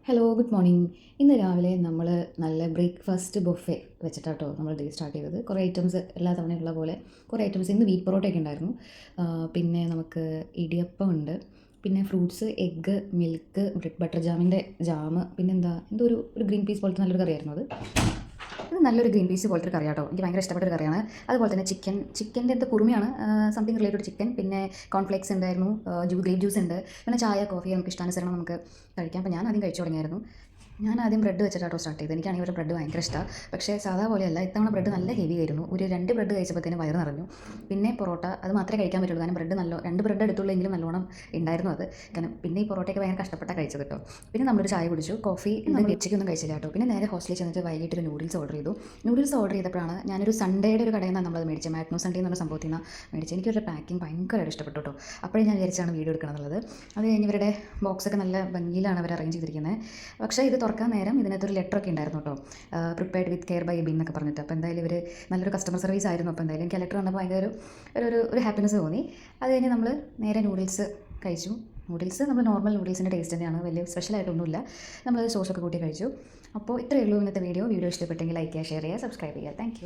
Hello good morning. ഇന്ന് രാവിലെ നമ്മൾ നല്ല ബ്രേക്ക്ഫാസ്റ്റ് ബൊഫെ വെച്ചിട്ടാട്ടോ നമ്മൾ ഡേ സ്റ്റാർട്ട് ചെയ്തത്. കുറേ ഐറ്റംസ് എല്ലാ തവണയുള്ള പോലെ കുറേ ഐറ്റംസ്. ഇന്ന് വീറ്റ് പൊറോട്ടയൊക്കെ ഉണ്ടായിരുന്നു. പിന്നെ നമുക്ക് ഇടിയപ്പം ഉണ്ട്, പിന്നെ fruits, egg, milk, bread butter ജാമിൻ്റെ ജാം, പിന്നെന്താ എന്തോ ഒരു ഗ്രീൻ പീസ് പോലത്തെ നല്ലൊരു കറിയായിരുന്നു അത്. ഇത് നല്ലൊരു ഗ്രീൻ പീസ് പോലത്തെ ഒരു കറിയാട്ടോ. എനിക്ക് ഭയങ്കര ഇഷ്ടപ്പെട്ട ഒരു കറിയാണ്. അതുപോലെ തന്നെ ചിക്കൻ്റെ അടുത്ത് കുറുമയാണ്, സംതിങ് റിലേറ്റഡ് ചിക്കൻ. പിന്നെ കോൺഫ്ലേക്സ് ഉണ്ടായിരുന്നു, ഗ്രേപ്പ് ജ്യൂസ് ഉണ്ട്. പിന്നെ ചായ, കോഫി നമുക്ക് ഇഷ്ടാനുസരണം നമുക്ക് കഴിക്കാം. അപ്പോൾ ഞാൻ ആദ്യം കഴിച്ചു തുടങ്ങിയായിരുന്നു. ഞാൻ ആദ്യം ബ്രെഡ് വെച്ചിട്ടാട്ടോ സ്റ്റാർട്ട് ചെയ്തത്. എനിക്കാണെങ്കിൽ ഒരു ബ്രെഡ് ഭയങ്കര ഇഷ്ടമാണ്. പക്ഷേ സാധാ പോലെയല്ല, ഇത്തവണ ബ്രെഡ് നല്ല ഹെവി ആയിരുന്നു. ഒരു 2 ബ്രെഡ് കഴിച്ചപ്പോഴത്തേനും വയറ് നിറഞ്ഞു. പിന്നെ പൊറോട്ട അത് മാത്രമേ കഴിക്കാൻ പറ്റുള്ളൂ, കാരണം ബ്രെഡ് 2 ബ്രെഡ് എടുത്തുള്ളെങ്കിലും നല്ലോണം ഉണ്ടായിരുന്നു അത്. കാരണം പിന്നെ ഈ പൊറോട്ടയൊക്കെ ഭയങ്കര കഷ്ടപ്പെട്ടാണ് കഴിച്ചത് കേട്ടോ. പിന്നെ നമ്മളൊരു ചായ കുടിച്ചു, കോഫി. നമ്മൾ ഉച്ചയ്ക്കൊന്നും കഴിച്ചില്ല കേട്ടോ. പിന്നെ നേരെ ഹോസ്റ്റലിൽ ചെന്നിട്ട് വൈകിട്ട് ഒരു നൂഡിൽസ് ഓർഡർ ചെയ്തു. നൂഡിൽസ് ഓർഡർ ചെയ്തപ്പോഴാണ് ഞാനൊരു സൺഡേയുടെ ഒരു കടയിൽ നിന്നാണ് നമ്മളത് മേടിച്ചത്. മാഗ്നോ സൺഡേ എന്നുള്ള സംഭവത്തിൽ നിന്നാണ് മേടിച്ചത്. എനിക്കൊരു പാക്കിംഗ് ഭയങ്കരമായിട്ട് ഇഷ്ടപ്പെട്ടു കേട്ടോ. അപ്പോഴേ ഞാൻ വിചാരിച്ചാണ് വീഡിയോ എടുക്കണം എന്നുള്ളത്. അത് കഴിഞ്ഞ് ഇവരുടെ ബോക്സൊക്കെ നല്ല ഭംഗിയിലാണ് അവർ അറേഞ്ച് ചെയ്തിരിക്കുന്നത്. പക്ഷേ ഇത് തുറക്കാൻ നേരം ഇതിനകത്തൊരു ലെറ്ററൊക്കെ ഉണ്ടായിരുന്നു കേട്ടോ, prepared with care by Ebin എന്നൊക്കെ പറഞ്ഞിട്ട്. അപ്പോൾ എന്തായാലും ഇവർ നല്ലൊരു കസ്റ്റമർ സർവീസ് ആയിരുന്നു. അപ്പോൾ എന്തായാലും എനിക്ക് ആ ലെറ്റർ കണ്ടപ്പോൾ ഭയങ്കര ഒരു ഹാപ്പിനെസ് തോന്നി. അത് കഴിഞ്ഞ് നമ്മൾ നേരെ നൂഡിൽസ് കഴിച്ചു. നൂഡിൽസ് നമ്മൾ നോർമൽ നൂഡിൽസിൻ്റെ ടേസ്റ്റ് തന്നെയാണ്, വലിയ സ്പെഷ്യലായിട്ടൊന്നുമില്ല. നമ്മളത് സോസൊക്കെ കൂട്ടി കഴിച്ചു. അപ്പോൾ ഇത്രയേ ഉള്ളൂ ഇന്നത്തെ വീഡിയോ. ഇഷ്ടപ്പെട്ടെങ്കിൽ ലൈക്ക് ചെയ്യുക, ഷെയർ ചെയ്യുക, സബ്സ്ക്രൈബ് ചെയ്യുക. താങ്ക്